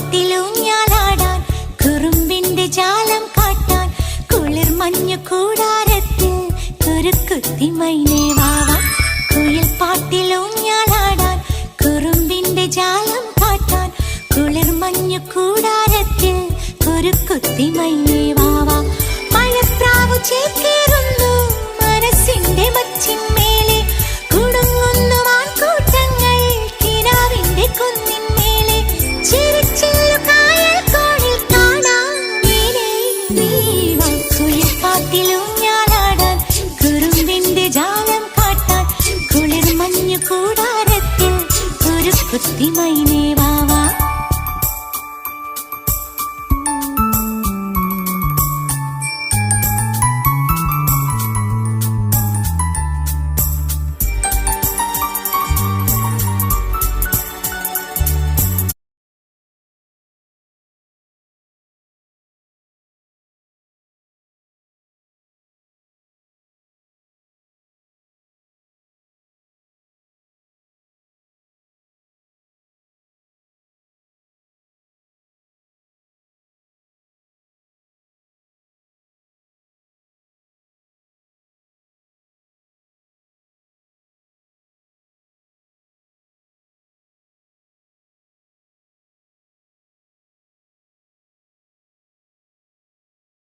പാട്ടിലൂഞ്ഞാലാടാൻ കുറുമ്പിന്റെ ജാലം കാട്ടാൻ കുളിർ മഞ്ഞു കൂടാരത്തിൽ കുരുക്കുത്തി മൈനേ വാവാ. കുയിൽ പാട്ടിലൂഞ്ഞാലാടാൻ കുറുമ്പിന്റെ ജാലം കാട്ടാൻ കുളിർ മഞ്ഞു കൂടാരത്തിൽ കുരുക്കുത്തി മൈനേ